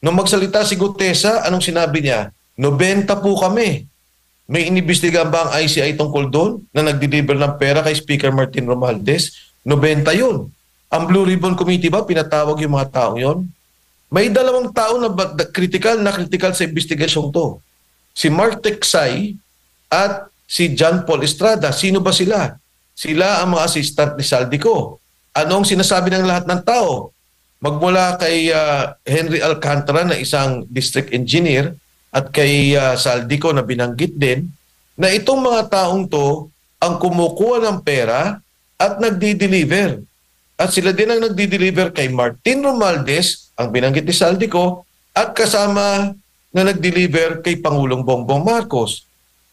Nung magsalita si Gutesa, anong sinabi niya? 90 po kami. May inibestigahan ba ang ICI tungkol doon na nag-deliver ng pera kay Speaker Martin Romualdez? 90 yun. Ang Blue Ribbon Committee ba, pinatawag yung mga taong yon? May dalawang tao na critical sa investigasyong to. Si Mark Teksay at si John Paul Estrada. Sino ba sila? Sila ang mga assistant ni Saldico. Anong sinasabi ng lahat ng tao? Magmula kay Henry Alcantara na isang district engineer at kay Saldico na binanggit din na itong mga taong to ang kumukuha ng pera at nagdi-deliver. At sila din ang nagdi-deliver kay Martin Romualdez, ang binanggit ni Saldico, at kasama na nag-deliver kay Pangulong Bongbong Marcos.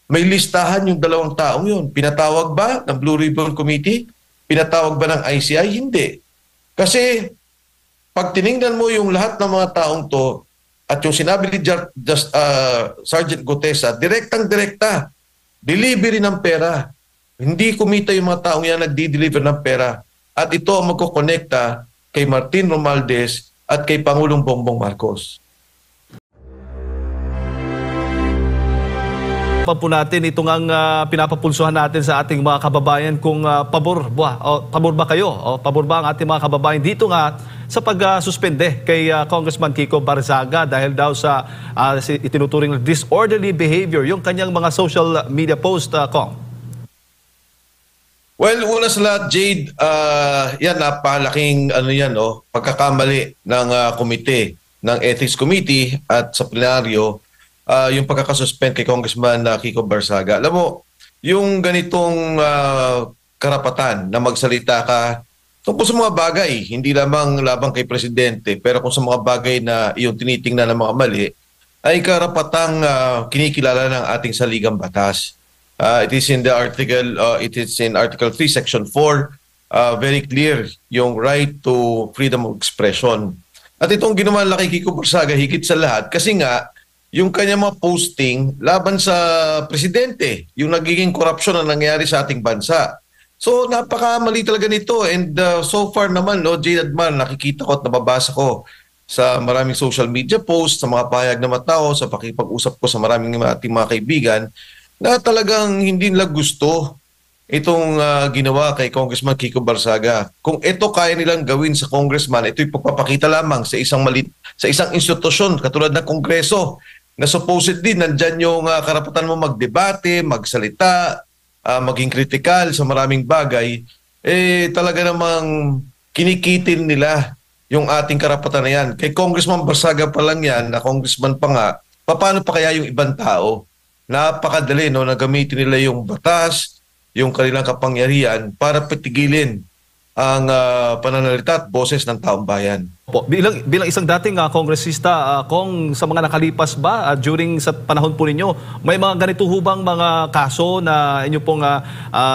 May listahan yung dalawang taong yun. Pinatawag ba ng Blue Ribbon Committee? Pinatawag ba ng ICI? Hindi. Kasi pag tiningnan mo yung lahat ng mga taong to at yung sinabi ni Sergeant Gutesa, direktang-direkta, delivery ng pera. Hindi kumita yung mga taong yan nagdi-deliver ng pera. At ito ang magkokonekta kay Martin Romualdez at kay Pangulong Bongbong Marcos. Po natin itong ang pinapapulsuhan natin sa ating mga kababayan kung pabor ba kayo o pabor ba ang ating mga kababayan dito nga sa pag-suspende kay Congressman Kiko Barzaga dahil daw sa itinuturing na disorderly behavior yung kanyang mga social media post, Kong? Well, una sa lahat, Jade, yan napakalaking pagkakamali ng komite ng Ethics Committee at sa plenaryo yung pagkakasuspend kay Congressman Kiko Barzaga. Alam mo, yung ganitong karapatan na magsalita ka tungkol sa mga bagay, hindi lamang labang kay Presidente, pero kung sa mga bagay na iyong tinitingnan ng mga mali, ay karapatang kinikilala ng ating saligang batas. It is in Article 3, Section 4, very clear yung right to freedom of expression. At itong ginawa kay Kiko Barzaga higit sa lahat kasi nga yung kanya mga posting laban sa presidente, yung nagiging korupsyon na nangyayari sa ating bansa. So napakamali talaga nito and so far naman, Jay Adman, nakikita ko at nababasa ko sa maraming social media posts, sa mga pahayag ng mga tao, sa pakipag-usap ko sa maraming ating mga kaibigan, na talagang hindi nila gusto itong ginawa kay Congressman Kiko Barzaga. Kung ito kaya nilang gawin sa congressman, ito'y pagpapakita lamang sa isang institusyon katulad ng Kongreso na supposedly nandyan yung karapatan mo magdebate, magsalita, maging kritikal sa maraming bagay, talaga namang kinikitin nila yung ating karapatan na yan. Kay Congressman Barzaga pa lang yan, na congressman pa nga, paano pa kaya yung ibang tao? Napakadali na gamitin nila yung batas, yung kanilang kapangyarihan para patigilin ang pananalita at boses ng taong bayan. Bilang isang dating kongresista, kung sa mga nakalipas ba during sa panahon po ninyo, may mga ganito hubang mga kaso na inyo pong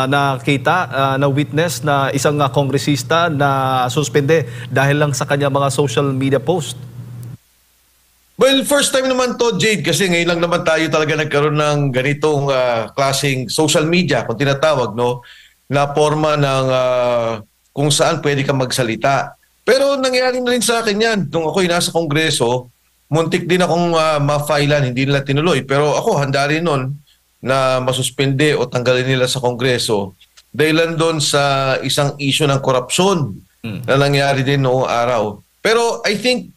nakita, na witness na isang kongresista na suspende dahil lang sa kanya mga social media post? Well, first time naman to, Jade, kasi ngayon lang naman tayo talaga nagkaroon ng ganitong klaseng social media, kung tinatawag, na forma ng kung saan pwede kang magsalita. Pero nangyari na rin sa akin yan. Nung ako'y nasa Kongreso, muntik din akong ma-filean, hindi nila tinuloy. Pero ako, handa rin nun na masuspende o tanggalin nila sa Kongreso dahil doon sa isang issue ng korupsyon na nangyari din noong araw. Pero I think,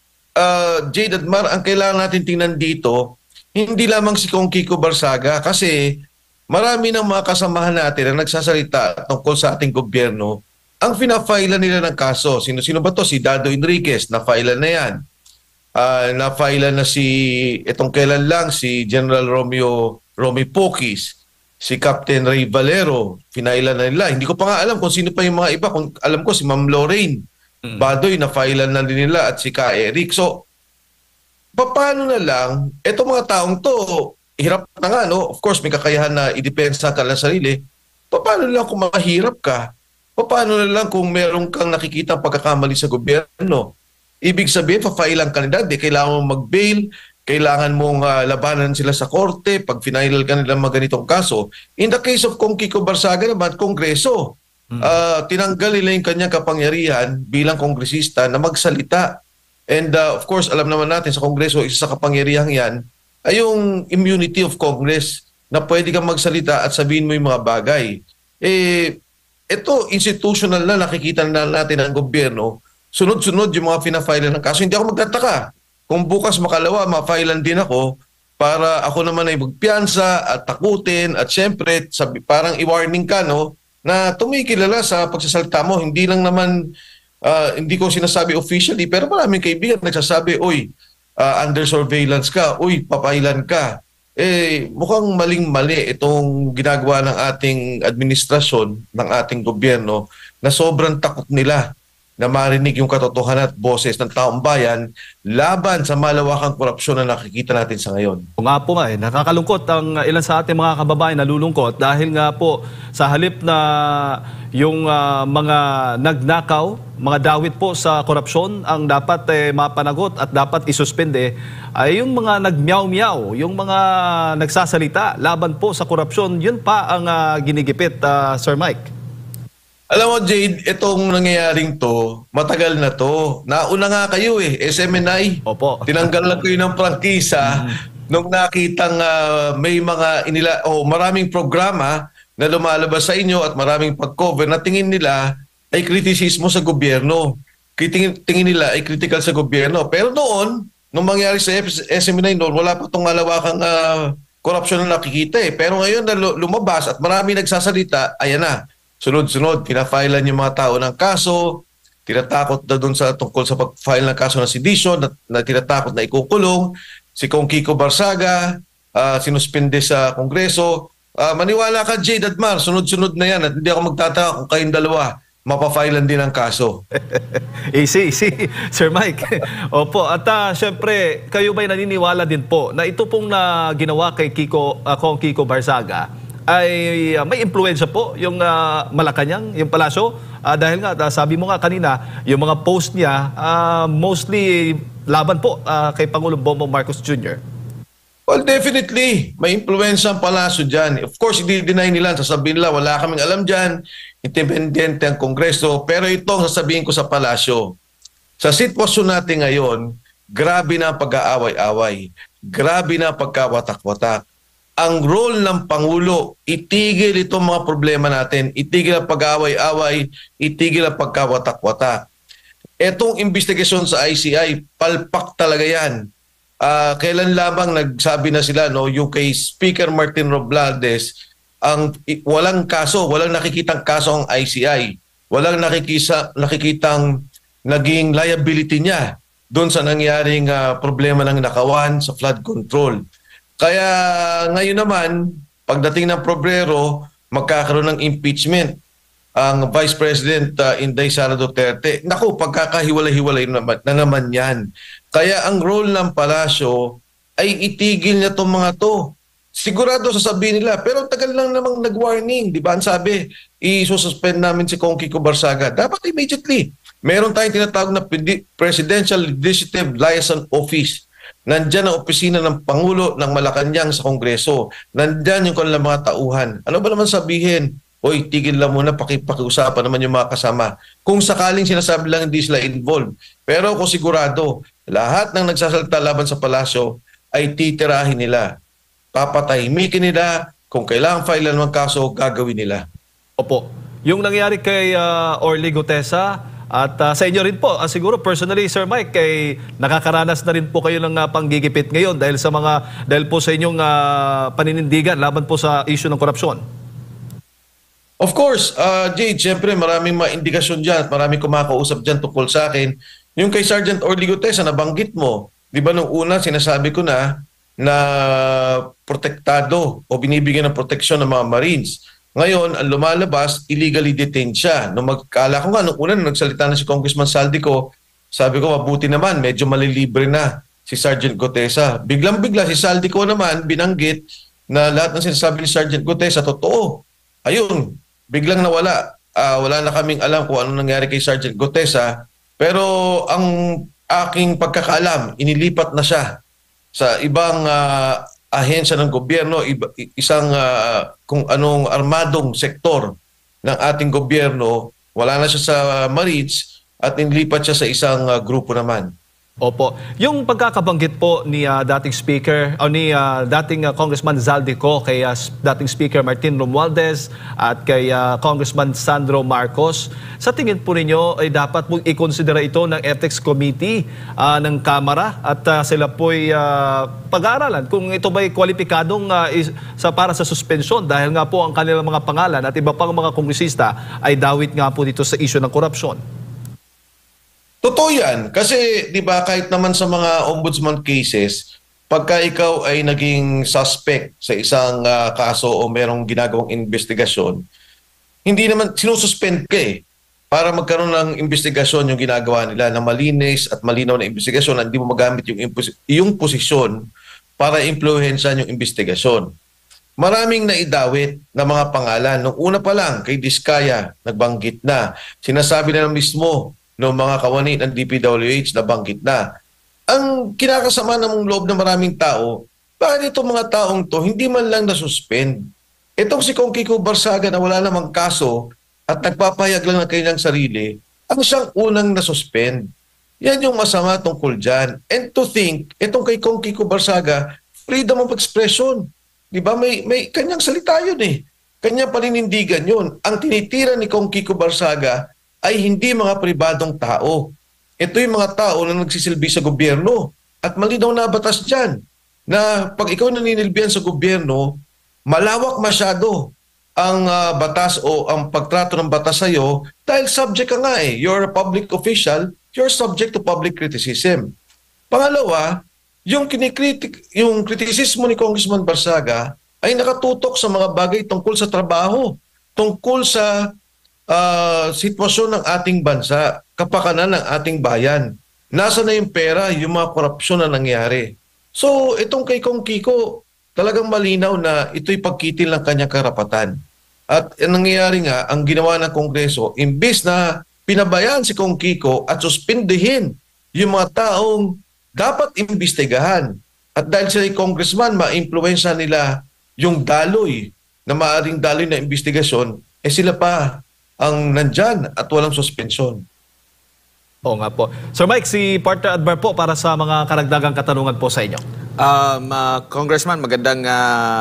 Jade Admar, ang kailangan natin tingnan dito, hindi lamang si Kong Kiko Barzaga kasi marami ng mga kasamahan natin na nagsasalita tungkol sa ating gobyerno ang fina-file nila ng kaso. Sino ba to? Si Dado Enriquez, na-file na yan. Na-file na itong kailan lang, si General Romy Pokis, si Captain Ray Valero, finaila na nila. Hindi ko pa nga alam kung sino pa yung mga iba. Kung alam ko si Ma'am Lorraine Badoy, na-file na din nila, at si Ka Eric. So, paano na lang, etong mga taong to, hirap na nga, Of course, may kakayahan na idepensa ka lang sarili. Paano na lang kung mahirap ka? Paano na lang kung meron kang nakikita pagkakamali sa gobyerno? Ibig sabihin, pa-file ang kandidat, kailangan mong mag-bail, kailangan mong labanan sila sa korte pag final ka nila mga ganitong kaso. In the case of Kong Kiko Barzaga naman, Kongreso, tinanggal nila yung kanyang kapangyarihan bilang kongresista na magsalita And of course, alam naman natin sa Kongreso, isa sa kapangyarihan yan ay yung immunity of Congress na pwede kang magsalita at sabihin mo yung mga bagay. Ito, institutional na nakikita na natin ang gobyerno, sunod-sunod yung mga pina-file ng kaso. Hindi ako magtataka. Kung bukas makalawa, ma-filean din ako para ako naman ay magpiyansa at takutin at syempre parang i-warning ka na tumikilala sa pagsasalita mo. Hindi lang naman, hindi ko sinasabi officially, pero maraming kaibigan nagsasabi, uy, under surveillance ka, uy, papailan ka. Mukhang maling-mali itong ginagawa ng ating administrasyon, ng ating gobyerno, na sobrang takot nila na marinig yung katotohanan at boses ng taong bayan laban sa malawakang korupsyon na nakikita natin sa ngayon. O nga po nga nakakalungkot ang ilan sa ating mga kababayan nalulungkot dahil nga po sa halip na yung mga nagnakaw, mga dawit po sa korupsyon ang dapat mapanagot at dapat isuspende ay yung mga nagmiyaw-miyaw, yung mga nagsasalita laban po sa korupsyon, yun pa ang ginigipit, Sir Mike. Alam mo, Jade, itong nangyayaring to, matagal na to. Nauna nga kayo SMNI. Opo. Tinanggalan ko yun ng prangkisa nung nakitang may mga maraming programa na lumalabas sa inyo at maraming pag-cover na tingin nila ay kritisismo sa gobyerno. Tingin nila ay critical sa gobyerno. Pero noon, nung mangyari sa SMNI noon, wala pa itong malawakang korupsyon na nakikita Pero ngayon na lumabas at marami nagsasalita, ayan na. Sunod-sunod, pina-filean yung mga tao ng kaso, tinatakot na doon sa tungkol sa pag-file ng kaso ng sedition, na tinatakot na ikukulong. Si Kong Kiko Barsaga, sinuspende sa Kongreso. Maniwala ka, Jade at Mar, sunod-sunod na yan at hindi ako magtataka kung kayong dalawa mapafilean din ang kaso. Easy, Sir Mike. Opo, at syempre, kayo ba'y naniniwala din po na ito pong ginawa kay Kong Kiko Barsaga ay may impluwensya po yung Malacanang, yung palasyo? Dahil nga, sabi mo nga kanina, yung mga post niya, mostly laban po kay Pangulong Bongbong Marcos Jr. Well, definitely. May impluwensya ang palasyo dyan. Of course, hindi deny nila. Sasabihin nila, wala kaming alam dyan. Independente ang Kongreso. Pero ito ang sasabihin ko sa palasyo. Sa sitwasyon natin ngayon, grabe na ang pag-aaway-away. Grabe na ang pagkawatak-watak. Ang role ng Pangulo, itigil itong mga problema natin, itigil ang pag-away-away, itigil ang pagkawatak-watak. Etong investigasyon sa ICI, palpak talaga yan. Kailan lamang nagsabi na sila, yung kay Speaker Martin Romualdez, walang kaso, walang nakikitang kaso ang ICI. Walang nakikitang naging liability niya doon sa nangyaring problema ng nakawan sa flood control. Kaya ngayon naman, pagdating ng Pebrero, magkakaroon ng impeachment ang Vice President Inday Sara Duterte. Naku, pagkakahiwalay-hiwalay na naman yan. Kaya ang role ng palasyo ay itigil niya itong mga to. Sigurado sasabihin nila, pero tagal lang namang nag-warning. Di ba? Ang sabi, i-suspend namin si Kong Kiko Barsaga. Dapat immediately. Meron tayong tinatawag na Presidential Legislative Liaison Office. Nandyan ang opisina ng Pangulo ng Malacanang sa Kongreso. Nandyan yung kanilang mga tauhan. Ano ba naman sabihin? Oy, tigil lang muna, pakiusapan naman yung mga kasama. Kung sakaling sinasabi lang hindi sila involved. Pero kung sigurado, lahat ng nagsasalita laban sa palasyo ay titirahin nila. Papatahimikin nila. Kung kailangan file ng kaso, gagawin nila. Opo. Yung nangyari kay Orly Gutesa, at sa inyo rin po, siguro personally, Sir Mike, kay nakakaranas na rin po kayo ng panggigipit ngayon dahil po sa inyong paninindigan laban po sa issue ng korupsyon. Of course, Jade, siyempre maraming mga indikasyon dyan at maraming kumakausap dyan tungkol sa akin. Yung kay Sergeant Orly Gutesa, nabanggit mo, di ba nung una sinasabi ko na protektado o binibigyan ng proteksyon ng mga Marines. Ngayon, ang lumalabas, illegally detained siya. Nung magkala ko nga, nung una, nagsalita na si Congressman Saldico, sabi ko, mabuti naman, medyo malilibre na si Sergeant Gutesa. Biglang-bigla, si Saldico naman, binanggit na lahat ng sinasabi ni Sergeant Gutesa, totoo. Ayun, biglang nawala. Wala na kaming alam kung ano nangyari kay Sergeant Gutesa. Pero ang aking pagkakaalam, inilipat na siya sa ibang ahensya ng gobyerno, isang kung anong armadong sektor ng ating gobyerno. Wala na siya sa Marines at inilipat siya sa isang grupo naman. Opo. Yung pagkakabanggit po ni dating Speaker o ni dating Congressman Zaldico kay dating Speaker Martin Romualdez at kay Congressman Sandro Marcos, sa tingin po ninyo ay dapat mong i-consider ito ng Ethics Committee ng Kamara at sila po'y pag-aaralan kung ito ba'y kwalipikadong para sa suspensyon dahil nga po ang kanilang mga pangalan at iba pang mga kongresista ay dawit nga po dito sa issue ng korupsyon. Totoo yan. Kasi, di ba, kahit naman sa mga ombudsman cases, pagka ikaw ay naging suspect sa isang kaso o merong ginagawang investigasyon, hindi naman, sinususpend ka para magkaroon ng investigasyon yung ginagawa nila na malinis at malinaw na investigasyon na hindi mo magamit yung posisyon para impluwensyahan yung investigasyon. Maraming naidawit na mga pangalan. Nung una pa lang, kay Diskaya, nagbanggit na. Sinasabi na mismo ng mga kawani ng DPWH na banggit na. Ang kinakasama ng loob ng maraming tao, bakit itong mga taong to hindi man lang nasuspend? Itong si Kong Kiko Barsaga na wala namang kaso at nagpapahayag lang ng kanyang sarili, ang siyang unang nasuspend. Yan yung masama tungkol dyan. And to think, itong kay Kong Kiko Barsaga, freedom of expression. Di ba? May kanyang salita yun Kanyang paninindigan yun. Ang tinitira ni Kong Kiko Barsaga ay hindi mga pribadong tao. Ito yung mga tao na nagsisilbi sa gobyerno. At malinaw na batas dyan na pag ikaw naninilbihan sa gobyerno, malawak masyado ang batas o ang pagtrato ng batas sa iyo dahil subject ka nga You're a public official, you're subject to public criticism. Pangalawa, yung kritisismo ni Congressman Barsaga ay nakatutok sa mga bagay tungkol sa trabaho, tungkol sa sitwasyon ng ating bansa, kapakanan ng ating bayan. Nasa na yung pera, yung mga korupsyon na nangyari. So, itong kay Kong Kiko, talagang malinaw na ito'y pagkitil ng kanyang karapatan. At nangyayari nga, ang ginawa ng Kongreso, imbis na pinabayaan si Kong Kiko at suspindihin yung mga taong dapat imbestigahan. At dahil sila congressman, ma-influensya nila yung daloy na maaaring daloy na investigasyon, sila pa ang nandyan at walang suspensyon. Oo nga po. Sir Mike, si Partner Admar po para sa mga karagdagang katanungan po sa inyo. Congressman, magandang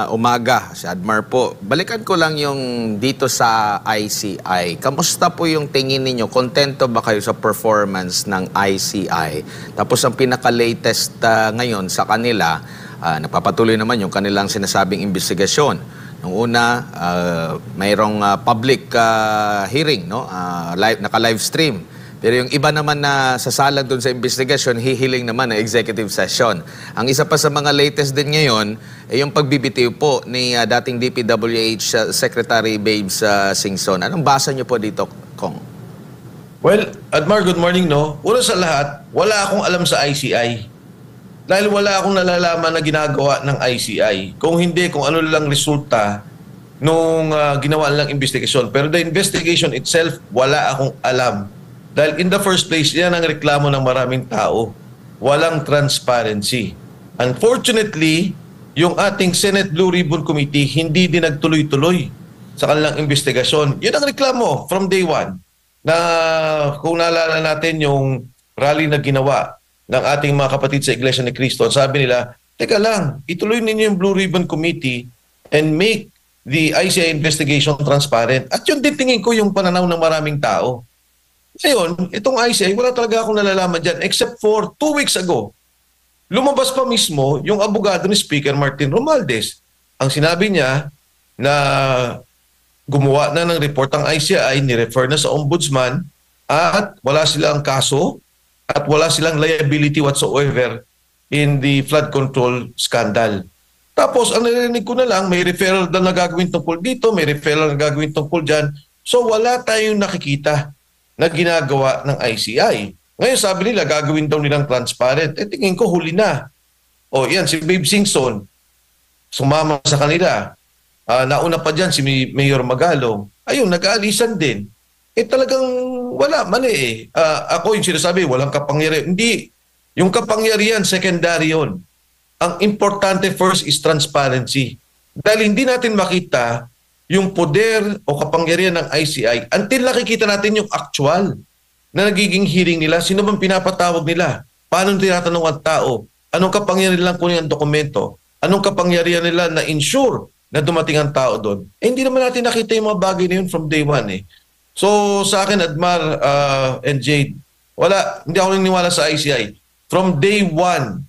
umaga. Si Admar po. Balikan ko lang yung dito sa ICI. Kamusta po yung tingin ninyo? Kontento ba kayo sa performance ng ICI? Tapos ang pinaka-latest ngayon sa kanila, nagpapatuloy naman yung kanilang sinasabing investigasyon. Nung una, mayroong public hearing, no? Naka-live stream. Pero yung iba naman na sasalag doon sa investigasyon, hihiling naman na executive session. Ang isa pa sa mga latest din ngayon, ay yung pagbibitiw po ni dating DPWH Secretary Babes Singson. Anong basa niyo po dito, Kong? Well, Admar, good morning, no? Una sa lahat, wala akong alam sa ICI. Dahil wala akong nalalaman na ginagawa ng ICI. Kung hindi, kung ano lang resulta nung ginawa lang investigasyon. Pero the investigation itself, wala akong alam. Dahil in the first place, yan ang reklamo ng maraming tao. Walang transparency. Unfortunately, yung ating Senate Blue Ribbon Committee hindi din nagtuloy-tuloy sa kanilang investigasyon. Yun ang reklamo from day one. Na kung naalala natin yung rally na ginawa ng ating mga kapatid sa Iglesia ni Cristo, sabi nila, teka lang, ituloy ninyo yung Blue Ribbon Committee and make the ICI investigation transparent. At yun din tingin ko yung pananaw ng maraming tao. Ngayon, itong ICI, wala talaga akong nalalaman dyan except for 2 weeks ago. Lumabas pa mismo yung abogado ni Speaker Martin Romualdez. Ang sinabi niya na gumawa na ng report ang ICI, ni-refer na sa ombudsman at wala silang kaso at wala silang liability whatsoever in the flood control scandal. Tapos, ang narinig ko na lang, may referral na gagawin tungkol dito, may referral na gagawin tungkol dyan. So, wala tayong nakikita na ginagawa ng ICI. Ngayon, sabi nila, gagawin daw nilang transparent. Tingin ko, huli na. O, yan, si Babe Singson, sumama sa kanila. Nauna pa dyan si Mayor Magalong. Ayun, nag-aalisan din. Talagang wala, mali ako yung sinasabi, walang kapangyarihan. Hindi. Yung kapangyarihan, secondary yun. Ang importante first is transparency. Dahil hindi natin makita yung poder o kapangyarihan ng ICI until nakikita natin yung actual na nagiging hearing nila, sino bang pinapatawag nila? Paano tinatanong ang tao? Anong kapangyarihan nilang kunin ang dokumento? Anong kapangyarihan nila na ensure na dumating ang tao doon? Hindi naman natin nakita yung mga bagay na yun from day one eh. So sa akin, Admar and Jade, hindi ako naniniwala sa ICI. From day one,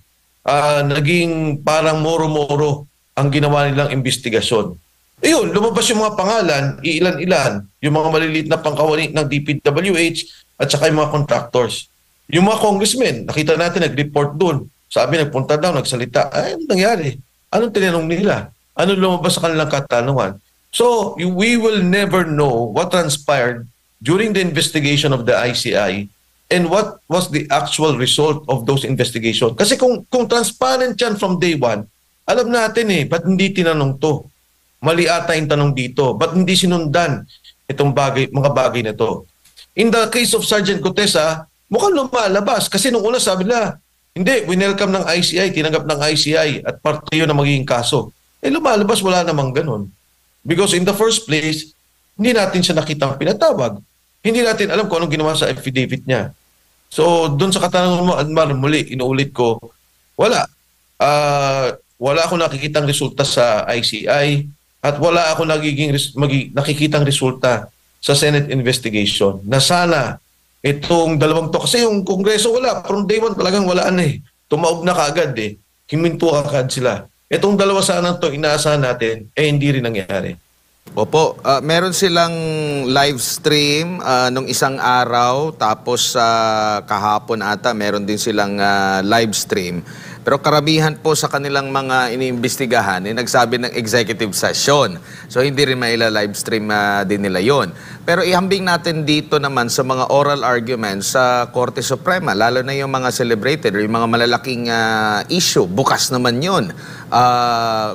naging parang moro-moro ang ginawa nilang investigasyon. Ayun, lumabas yung mga pangalan, iilan-ilan, yung mga maliliit na pangkawani ng DPWH at saka yung mga contractors. Yung mga congressmen, nakita natin nag-report doon. Sabi, nagpunta daw, nagsalita. Ay, anong nangyari? Anong tinanong nila? Anong lumabas sa kanilang katanungan? So, we will never know what transpired during the investigation of the ICI and what was the actual result of those investigations. Kasi kung transparent yan from day one, alam natin ba't hindi tinanong to? Mali ata yung tanong dito. Ba't hindi sinundan itong mga bagay na to? In the case of Sergeant Cotesa, mukhang lumalabas. Kasi nung una sabi nila, hindi, winelcome ng ICI, tinanggap ng ICI at parte yun na magiging kaso. Lumalabas, wala namang ganun. Because in the first place, hindi natin siya nakitang pinatawag. Hindi natin alam kung anong ginawa sa affidavit niya. So, doon sa katanungan mo, Admar, muli, inuulit ko, wala. Wala akong nakikitang resulta sa ICI at wala akong nakikitang resulta sa Senate investigation na sana itong dalawang to. Kasi yung Kongreso wala. From day one talagang wala na Tumaob na kaagad Himinto kaagad sila. Itong dalawa sana to inaasahan natin, hindi rin nangyari. Opo, meron silang live stream nung isang araw, tapos kahapon ata meron din silang live stream. Pero karamihan po sa kanilang mga iniimbestigahan nagsabi ng executive session. So hindi rin maila-live stream din nila yon. Pero ihambing natin dito naman sa mga oral arguments sa Korte Suprema, lalo na yung mga celebrated or yung mga malalaking issue. Bukas naman yun,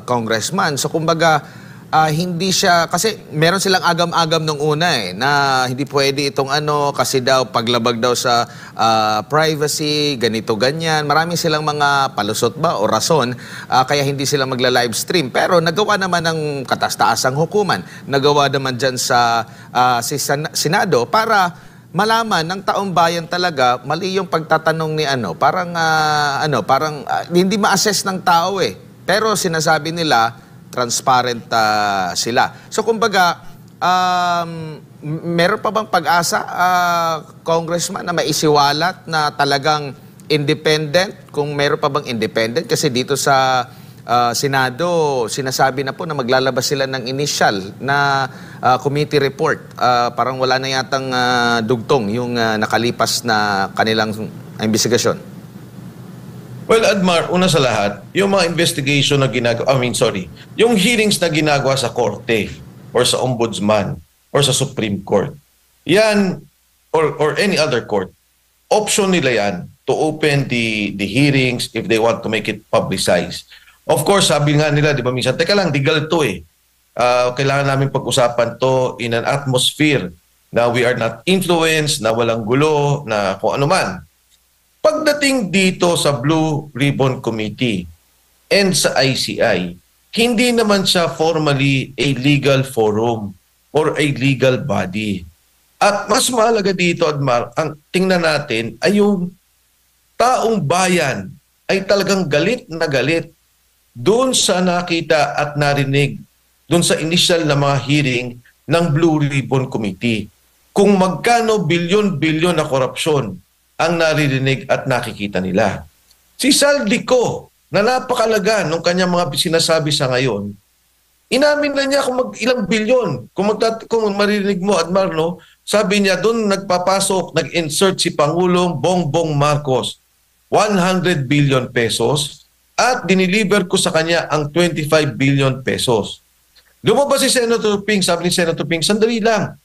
Congressman. So kumbaga, hindi siya, kasi meron silang agam-agam nung una na hindi pwede itong kasi daw paglabag daw sa privacy, ganito, ganyan. Marami silang mga palusot ba o rason, kaya hindi sila magla-live stream. Pero nagawa naman ng kataas-taasang hukuman, nagawa naman dyan sa Senado para malaman ng taong bayan talaga mali yung pagtatanong ni parang hindi ma-assess ng tao Pero sinasabi nila, transparent sila. So kumbaga, meron pa bang pag-asa, Congressman, na maisiwalat na talagang independent? Kung meron pa bang independent? Kasi dito sa Senado, sinasabi na po na maglalabas sila ng initial na committee report. Parang wala na yatang dugtong yung nakalipas na kanilang investigasyon. Well, Admar, una sa lahat, yung mga investigation na yung hearings na ginagawa sa korte or sa ombudsman or sa Supreme Court, yan, or any other court, option nila yan to open the hearings if they want to make it publicized. Of course, sabi nga nila, di ba minsan, teka lang, legal to kailangan namin pag-usapan to in an atmosphere na we are not influenced, na walang gulo, na kung ano man. Pagdating dito sa Blue Ribbon Committee and sa ICI, hindi naman siya formally a legal forum or a legal body. At mas mahalaga dito, Admar, ang tingnan natin ay yung taong bayan ay talagang galit na galit doon sa nakita at narinig doon sa initial na mga hearing ng Blue Ribbon Committee. Kung magkano bilyon-bilyon na korupsyon ang naririnig at nakikita nila. Si Saldico, na napakalaga nung kanyang mga sinasabi sa ngayon, inamin na niya kung ilang bilyon. Kung maririnig mo, Admar, sabi niya doon nagpapasok, nag-insert si Pangulong Bongbong Marcos, 100 billion pesos at diniliver ko sa kanya ang 25 billion pesos. Lumabas si Senator Ping, sabi ni Senator Ping, sandali lang,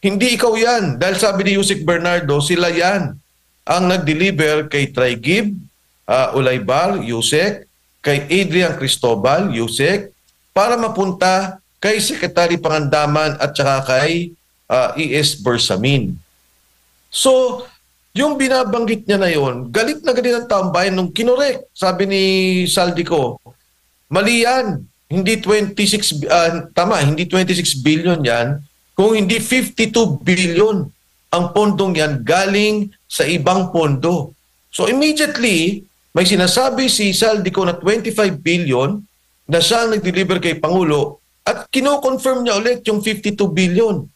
hindi ikaw yan. Dahil sabi ni Yusek Bernardo, sila yan ang nag-deliver kay Traigib, Ulaybar, Yusek, kay Adrian Cristobal, Yusek, para mapunta kay Secretary Pangandaman at saka kay E.S. Bersamin. So, yung binabanggit niya na yon, galit na galit ang taong bayan nung kinorek. Sabi ni Saldico, mali yan. Hindi 26 billion yan, kung hindi 52 billion ang pondong yan galing sa ibang pondo. So immediately, may sinasabi si Saldico na 25 billion na siya ang nag-deliver kay Pangulo at kino-confirm niya ulit yung 52 billion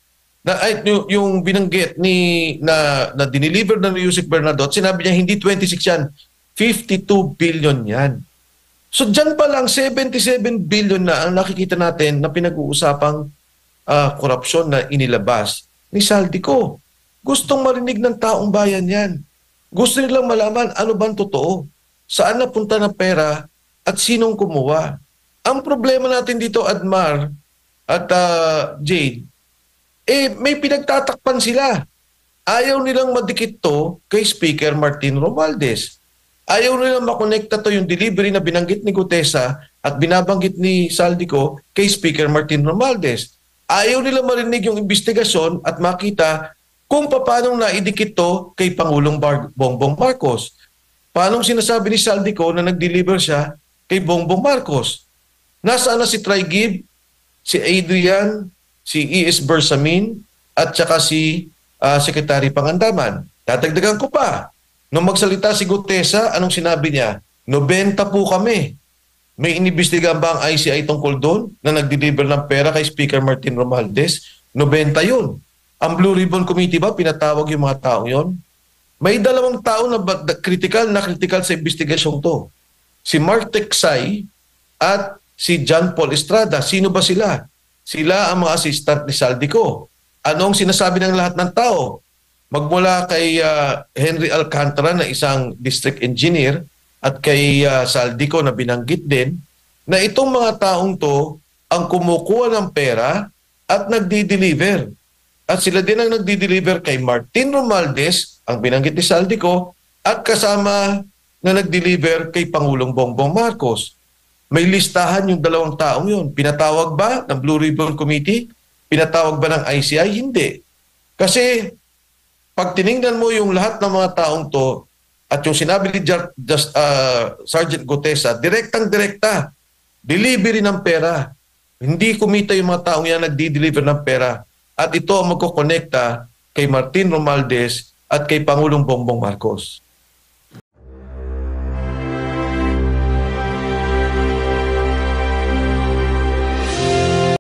na yung binanggit na dineliver ng Yusek Bernadotte. Sinabi niya hindi 26 yan, 52 billion yan. So dyan pa lang 77 billion na ang nakikita natin na pinag-uusapang korupsyon na inilabas ni Saldico. Gustong marinig ng taong bayan yan. Gusto nilang malaman ano bang totoo, saan napunta ng pera at sinong kumuha. Ang problema natin dito, Admar at Jade, may pinagtatakpan sila. Ayaw nilang madikit to kay Speaker Martin Romualdez. Ayaw nilang makonekta to yung delivery na binanggit ni Gutesa at binabanggit ni Saldico kay Speaker Martin Romualdez. Ayaw nilang marinig yung investigasyon at makita kung paano naidikit to kay Pangulong Bongbong Marcos. Paano sinasabi ni Saldico na nag-deliver siya kay Bongbong Marcos? Nasaan na si Trigib, si Adrian, si E.S. Bersamin, at saka si Secretary Pangandaman? Tatagdagan ko pa. Nung magsalita si Gutesa, anong sinabi niya? 90 po kami. May inibestigahan ba ang ICI tungkol doon na nag-deliver ng pera kay Speaker Martin Romualdez? 90 yun. Ang Blue Ribbon Committee ba, pinatawag yung mga tao yon? May dalawang tao na critical sa investigasyong to. Si Mark Teksay at si John Paul Estrada. Sino ba sila? Sila ang mga assistant ni Saldico. Anong sinasabi ng lahat ng tao? Magmula kay Henry Alcantara na isang district engineer at kay Saldico na binanggit din na itong mga taong to ang kumukuha ng pera at nagdi-deliver. At sila din ang nagdi-deliver kay Martin Romualdez, ang binanggit ni Saldico, at kasama na nag-deliver kay Pangulong Bongbong Marcos. May listahan yung dalawang taong yun. Pinatawag ba ng Blue Ribbon Committee? Pinatawag ba ng ICI? Hindi. Kasi pag tiningnan mo yung lahat ng mga taong to at yung sinabi ni Sergeant Gutesa, direktang-direkta, delivery ng pera. Hindi kumita yung mga taong yan nagdi-deliver ng pera. At ito ang magkokonekta kay Martin Romualdez at kay Pangulong Bongbong Marcos.